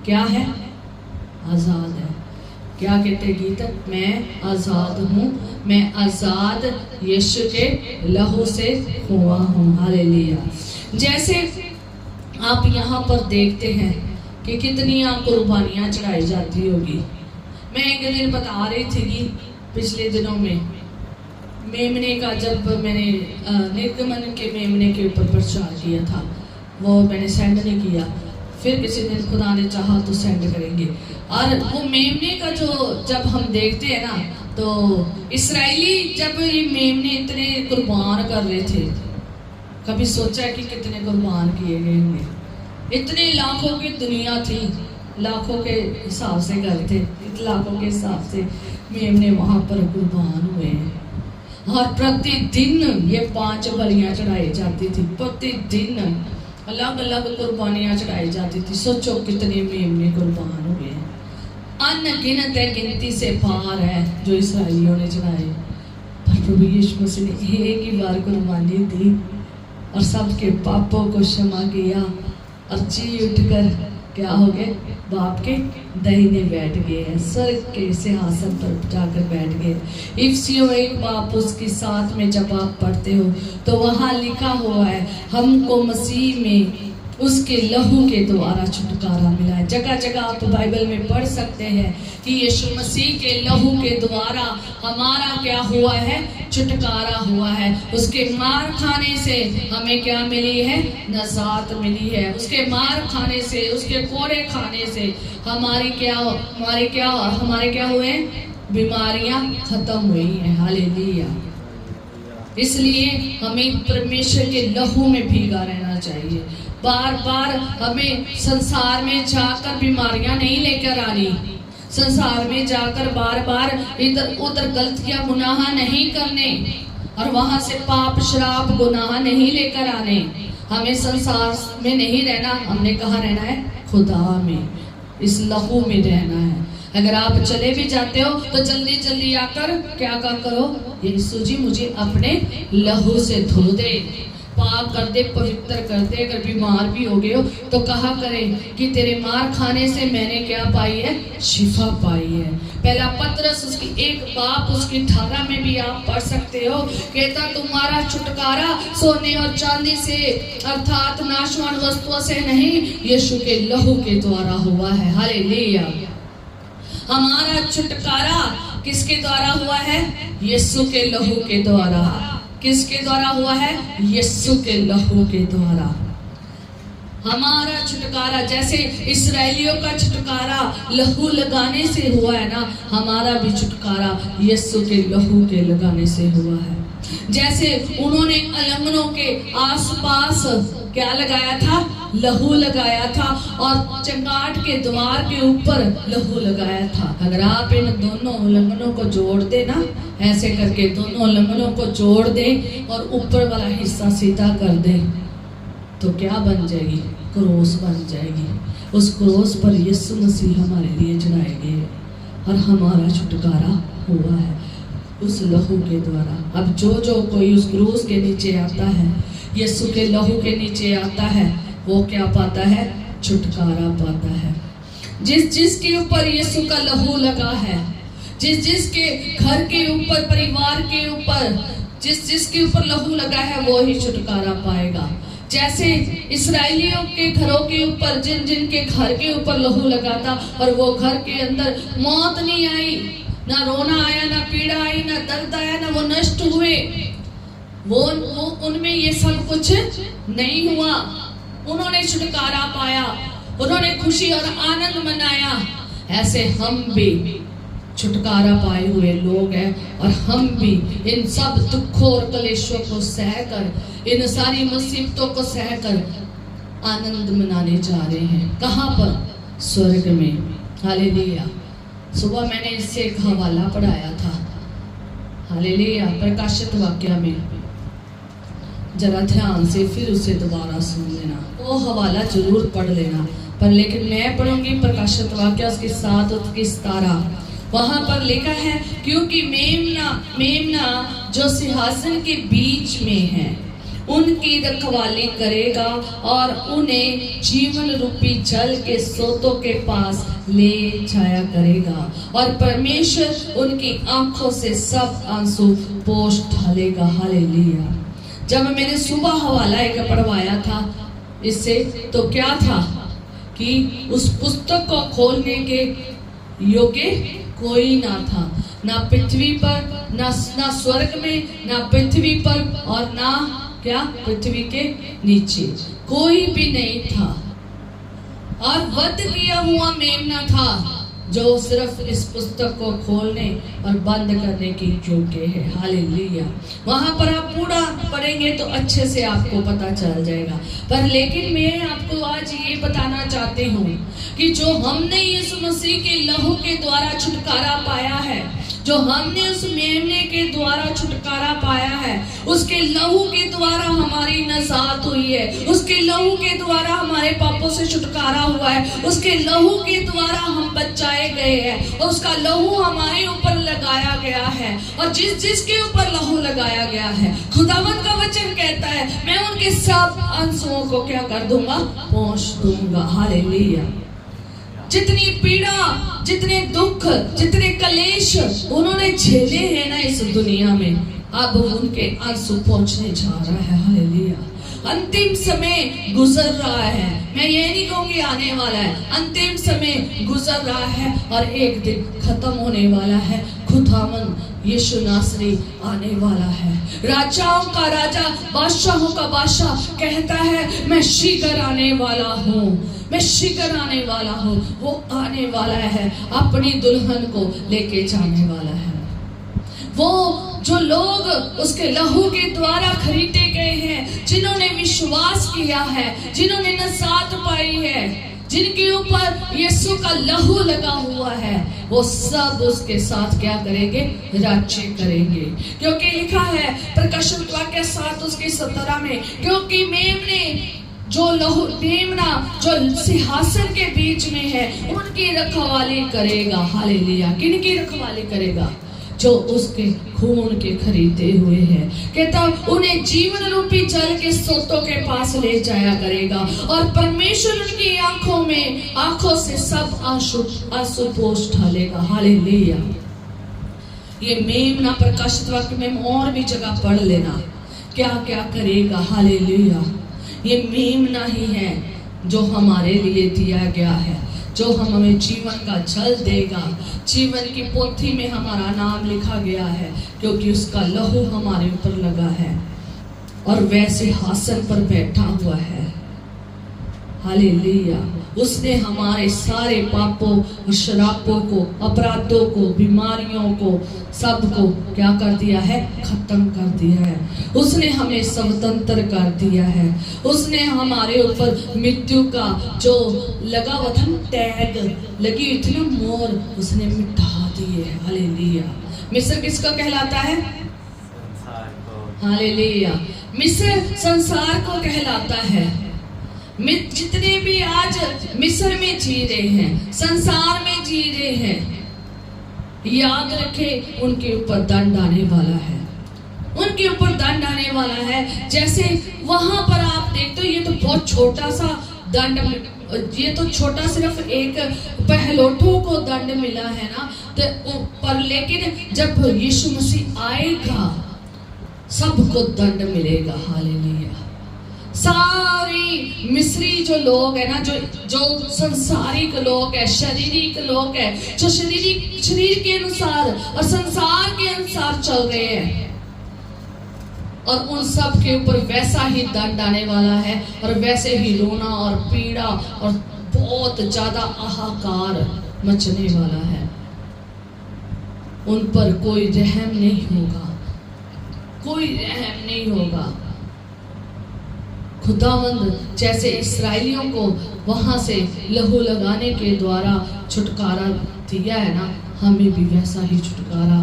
क्या है? आजाद है। क्या कहते गीत? मैं आजाद हूँ, मैं आजाद यीशु के लहू से हुआ हूँ। हालेलुया। जैसे आप यहाँ पर देखते हैं कि कितनी कुर्बानियां चढ़ाई जाती होगी। मैं एक दिन बता रही थी कि पिछले दिनों में मेमने का, जब मैंने निर्गमन के मेमने के ऊपर प्रचार किया था, वो मैंने सेंड नहीं किया। फिर किसी दिन खुदा ने चाहा तो सेंड करेंगे। और वो मेमने का जो जब हम देखते हैं ना, तो इसराइली जब ये मेमने इतने कुर्बान कर रहे थे, कभी सोचा कि कितने कुर्बान किए गए होंगे? इतने लाखों की दुनिया थी, लाखों के हिसाब से करते, लाखों के हिसाब से मेमने वहां पर कुर्बान हुए हैं। और प्रतिदिन ये 5 बलियां चढ़ाई जाती थी, प्रतिदिन अलग अलग कुर्बानियां चढ़ाई जाती थी। सोचो कितने मेमने कुर्बान हुए हैं। अनगिनत गिनती से पार है जो इसराइलियों ने चढ़ाए। पर प्रभु यीशु मसीह ने एक ही बार कुर्बानी दी और सबके पापों को क्षमा किया और जी उठकर क्या हो गए? बाप के दाहिने बैठ गए हैं, स्वर्ग के सिंहासन पर जाकर बैठ गए। इफ्सियों 1 बाप उसके साथ में जब आप पढ़ते हो तो वहाँ लिखा हुआ है, हमको मसीह में उसके लहू के द्वारा छुटकारा मिला है। जगह जगह आप बाइबल में पढ़ सकते हैं कि यीशु मसीह के लहू के द्वारा हमारा क्या हुआ है? छुटकारा हुआ है। उसके मार खाने से हमें क्या मिली है? नजात मिली है। उसके मार खाने से, उसके कोड़े खाने से हमारे क्या हुए? बीमारियां खत्म हुई हैं। हालेलुया। इसलिए हमें परमेश्वर के लहू में भीगा रहना चाहिए। बार बार हमें संसार में जाकर बीमारियां नहीं लेकर आनी, संसार में जाकर बार बार इधर उधर गलतियां गुनाह नहीं करने और वहां से पाप शराब गुनाह नहीं लेकर आने। हमें संसार में नहीं रहना, हमने कहाँ रहना है? खुदा में, इस लहू में रहना है। अगर आप चले भी जाते हो तो जल्दी जल्दी आकर क्या करो, यीशु जी मुझे अपने लहू से धो दे, पाक कर दे, पवित्र कर दे। अगर बीमार भी हो गए हो तो कहा करें कि तेरे मार खाने से मैंने क्या पाई है, शिफा पाई है। पहला पत्रस उसकी 1 उसकी 18 में भी आप पढ़ सकते हो, कहता तुम्हारा छुटकारा सोने और चांदी से अर्थात नाशवान वस्तुओं से नहीं, यीशु के लहू के द्वारा हुआ है। हालेलुया। हमारा छुटकारा किसके द्वारा हुआ है, यीशु के लहू के द्वारा। किसके द्वारा हुआ है, यीशु के लहू के द्वारा। हमारा छुटकारा जैसे इस्राएलियों का छुटकारा लहू लगाने से हुआ है ना, हमारा भी छुटकारा यीशु के लहू के लगाने से हुआ है। जैसे उन्होंने अलंगनों के आसपास क्या लगाया था, लहू लगाया था, और चंगाट के द्वार के ऊपर लहू लगाया था। अगर आप इन दोनों उल्लंघनों को जोड़ दे ना, ऐसे करके दोनों उल्लंघनों को जोड़ दे और ऊपर वाला हिस्सा सीधा कर दे, तो क्या बन जाएगी, क्रोस बन जाएगी। उस क्रोस पर यीशु मसीह हमारे लिए चढ़ाए गए और हमारा छुटकारा हुआ है उस लहू के द्वारा। अब जो कोई उस क्रूस के नीचे आता है, यीशु के लहू के नीचे आता है, वो क्या पाता है, छुटकारा पाता है। जिसके ऊपर यीशु का लहू लगा है, जिसके घर के ऊपर, परिवार के ऊपर, जिसके ऊपर लहू लगा है, वो ही छुटकारा पाएगा। जैसे इस्राएलियों के घरों के ऊपर, जिनके घर के ऊपर लहू लगा था और वो घर के अंदर मौत नहीं आई, ना रोना आया, ना पीड़ा आई, ना दर्द आया, ना वो नष्ट हुए, वो उनमें ये सब कुछ नहीं हुआ। उन्होंने छुटकारा पाया, उन्होंने खुशी और आनंद मनाया। ऐसे हम भी छुटकारा पाए हुए लोग हैं और हम भी इन सब दुखों और कलेशों को सहकर, इन सारी मुसीबतों को सहकर आनंद मनाने जा रहे हैं। कहाँ पर, स्वर्ग में। हालेलुया। सुबह मैंने इससे एक हवाला पढ़ाया था, हालेलुया, प्रकाशित वाक्य में। जरा ध्यान से फिर उसे दोबारा सुन लेना, वो हवाला जरूर पढ़ लेना। पर लेकिन मैं पढ़ूंगी प्रकाशित वाक्य उसके 7 और उसकी 17। वहां पर लिखा है, क्योंकि मेमना जो सिंहासन के बीच में है उनकी रखवाली करेगा और उन्हें जीवन रूपी जल के सोतों के पास ले जाया करेगा, और परमेश्वर उनकी आंखों से सब आंसू पोंछ डालेगा। हालेलुया। जब मैंने सुबह हवाला एक पढ़वाया था इससे, तो क्या था कि उस पुस्तक को खोलने के योग्य कोई ना था, ना पृथ्वी पर, ना स्वर्ग में, ना पृथ्वी पर, और ना क्या पृथ्वी के नीचे कोई भी नहीं था। और वध किया हुआ मेमना था जो सिर्फ इस पुस्तक को खोलने और बंद करने की योग्य है। हालेलुया। वहां पर आप पूरा पढ़ेंगे तो अच्छे से आपको पता चल जाएगा। पर लेकिन मैं आपको आज ये बताना चाहती हूँ कि जो हमने यीशु मसीह के लहू के द्वारा छुटकारा पाया है, जो हमने उस मेमने के द्वारा छुटकारा पाया है, उसके लहू के द्वारा हमारी नजात हुई है, उसके लहू के द्वारा हमारे पापों से छुटकारा हुआ है, उसके लहू के द्वारा हम बचाए गए हैं, और उसका लहू हमारे ऊपर लगाया गया है। और जिसके ऊपर लहू लगाया गया है, खुदावंद का वचन कहता है, मैं उनके सब आंसुओं को क्या कर दूंगा, पोंछ दूंगा। हालेलुया। जितनी पीड़ा, जितने दुख, जितने कलेश उन्होंने झेले हैं ना इस दुनिया में, अब उनके आंसू पहुंचने जा रहा है। हालेलुया। अंतिम समय गुजर रहा है। मैं ये नहीं कहूंगी आने वाला है, अंतिम समय गुजर रहा है और एक दिन खत्म होने वाला है। खुदावंद यीशु नासरी आने वाला है। राजाओं का राजा, बादशाहों का बादशाह कहता है, मैं शीघ्र आने वाला हूँ, मैं शीघ्र आने वाला हूँ। वो आने वाला है, अपनी दुल्हन को लेके जाने वाला है। वो जो लोग उसके लहू के द्वारा खरीदे गए हैं, जिन्होंने विश्वास किया है, जिन्होंने नजात पाई है, जिनके ऊपर यीशु का लहू लगा हुआ है, वो सब उसके साथ क्या करेंगे, राज्य करेंगे। क्योंकि लिखा है प्रकाशित वाक्य 7 उसके 17 में, क्योंकि मेमने जो लहू मेमना जो सिंहासन के बीच में है उनकी रखवाली करेगा। हालेलुया। किनकी रखवाली करेगा? जो उसके खून के खरीदे हुए हैं। कहता उन्हें जीवन रूपी जल के सोतों के पास ले जाया करेगा और परमेश्वर उनकी आंखों से सब आंसू पोंछ डालेगा। हालेलुया। ये मेमना प्रकाशित वाक्य में और भी जगह पढ़ लेना क्या क्या करेगा। हालेलुया। ये मेमना ही है जो हमारे लिए दिया गया है, जो हमें जीवन का जल देगा। जीवन की पोथी में हमारा नाम लिखा गया है क्योंकि उसका लहू हमारे ऊपर लगा है और वैसे हासन पर बैठा हुआ है। हालेलुया। उसने हमारे सारे पापों, श्रापों को, अपराधों को, बीमारियों को, सबको क्या कर दिया है? खत्म कर दिया है। उसने हमें स्वतंत्र कर दिया है। उसने हमारे ऊपर मृत्यु का जो लगा हुआ था टैग, लगी हुई थी ना मोहर, उसने मिटा दिए है। हालेलुया। मिस्र किसका कहलाता है? संसार को। हालेलुया। मिस्र संसार को कहलाता है। जितने भी आज मिस्र में जी रहे हैं, संसार में जी रहे हैं, याद रखें उनके ऊपर दंड आने वाला है। उनके ऊपर दंड आने वाला है। जैसे वहां पर आप देखते हो ये तो बहुत छोटा सा दंड, ये तो छोटा सिर्फ एक पहलोठों को दंड मिला है ना, तो पर लेकिन जब यीशु मसीह आएगा सबको दंड मिलेगा। हालेलुया। सारी मिस्री जो लोग है ना, जो संसारिक लोग है, शारीरिक लोग है, जो शरीर के अनुसार और संसार के अनुसार चल रहे हैं, और उन सब के ऊपर वैसा ही दंड आने वाला है और वैसे ही रोना और पीड़ा और बहुत ज्यादा हाहाकार मचने वाला है। उन पर कोई रहम नहीं होगा, कोई रहम नहीं होगा। खुदावंद जैसे इस्राएलियों को वहां से लहू लगाने के द्वारा छुटकारा दिया है ना, हमें भी वैसा ही छुटकारा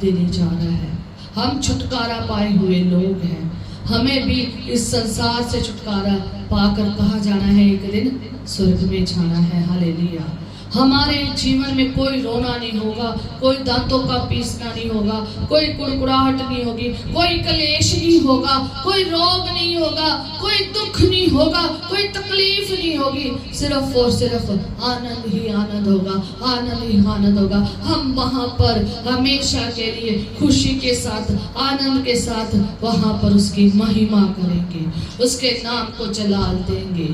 देने जा रहा है। हम छुटकारा पाए हुए लोग हैं। हमें भी इस संसार से छुटकारा पाकर कहाँ जाना है? एक दिन स्वर्ग में जाना है। हालेलुया। हमारे जीवन में कोई रोना नहीं होगा, कोई दांतों का पीसना नहीं होगा, कोई कुड़कुड़ाहट नहीं होगी, कोई कलेश नहीं होगा, कोई रोग नहीं होगा, कोई दुख नहीं होगा, कोई तकलीफ नहीं होगी। सिर्फ और सिर्फ आनंद ही आनंद होगा, आनंद ही आनंद होगा। हम वहां पर हमेशा के लिए खुशी के साथ, आनंद के साथ वहां पर उसकी महिमा करेंगे, उसके नाम को जलाल देंगे।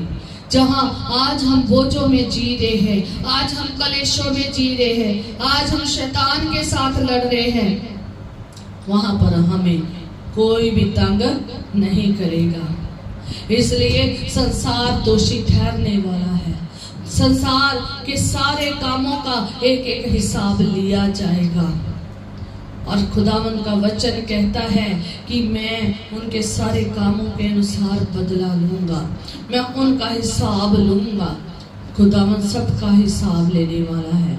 जहां आज हम बोझों में जी रहे हैं, आज हम कलेशों में जी रहे हैं, आज हम शैतान के साथ लड़ रहे हैं, वहां पर हमें कोई भी तंग नहीं करेगा। इसलिए संसार दोषी ठहरने वाला है। संसार के सारे कामों का एक एक हिसाब लिया जाएगा और खुदावन का वचन कहता है कि मैं उनके सारे कामों के अनुसार बदला लूंगा, मैं उनका हिसाब लूंगा। खुदावन सबका हिसाब लेने वाला है।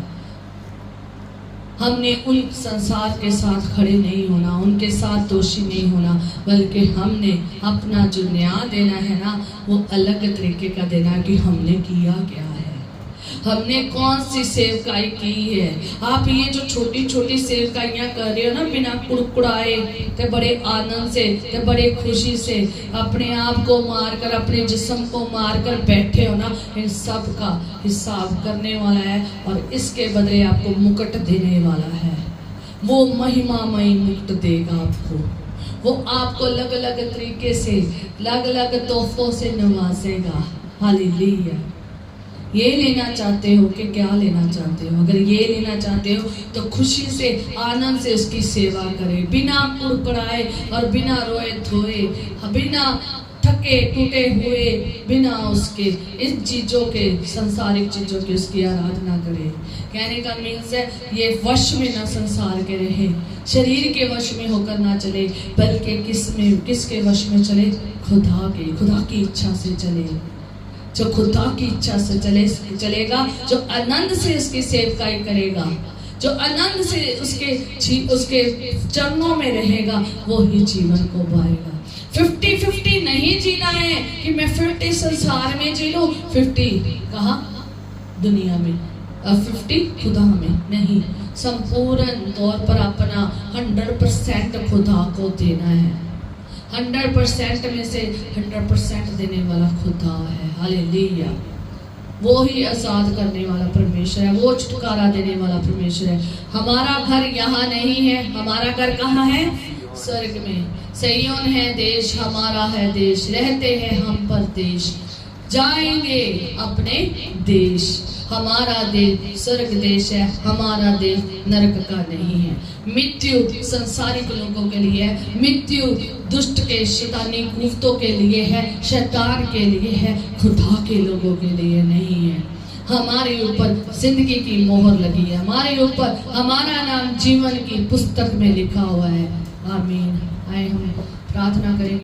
हमने उन संसार के साथ खड़े नहीं होना, उनके साथ दोषी नहीं होना, बल्कि हमने अपना जो न्याय देना है ना, वो अलग तरीके का देना कि हमने किया क्या है, हमने कौन सी सेवकाई की है। आप ये जो छोटी छोटी सेवकाइयां कर रहे हो ना, बिना कुड़कुड़ाए, ते बड़े आनंद से, ते बड़े खुशी से अपने आप को मारकर, अपने जिस्म को मारकर बैठे हो ना, इन सब का हिसाब करने वाला है और इसके बदले आपको मुकुट देने वाला है। वो महिमामय मुकुट देगा आपको। वो आपको अलग अलग तरीके से, अलग अलग तोहफों से नवाजेगा। हालेलुया। ये लेना चाहते हो कि क्या लेना चाहते हो? अगर ये लेना चाहते हो तो खुशी से, आनंद से उसकी सेवा करें, बिना कुड़कुड़ाए और बिना रोए धोए, बिना थके टूटे हुए, बिना उसके इन चीजों के, संसारिक चीजों की उसकी आराधना करें। कहने का मीन्स है ये वश में ना संसार के रहे, शरीर के वश में होकर ना चले, बल्कि किसके वश में चले? खुदा की इच्छा से चले। जो खुदा की इच्छा से चलेगा, जो आनंद से उसकी सेवकाई करेगा, जो आनंद से उसके चरणों में रहेगा, वो ही जीवन को पाएगा। 50-50 नहीं जीना है कि मैं 50 संसार में जी लूं, 50 कहाँ दुनिया में, 50 खुदा में नहीं। संपूर्ण तौर पर अपना 100% खुदा को देना है। 100% में से 100% देने वाला खुदा है। हालेलुया। वो ही आजाद करने वाला परमेश्वर है, वो छुटकारा देने वाला परमेश्वर है। हमारा घर यहाँ नहीं है, हमारा घर कहाँ है? स्वर्ग में। सिय्योन है देश, हमारा है देश, रहते हैं हम परदेश, जाएंगे अपने देश। हमारा देश स्वर्ग देश है, हमारा देश नरक का नहीं है। मृत्यु संसारिक लोगों के लिए है, मृत्यु दुष्ट के शैतानी कुफ्तों के लिए है, शैतान के लिए है, खुदा के लोगों के लिए नहीं है। हमारे ऊपर जिंदगी की मोहर लगी है, हमारे ऊपर हमारा नाम जीवन की पुस्तक में लिखा हुआ है। आमीन। आए हम प्रार्थना करें।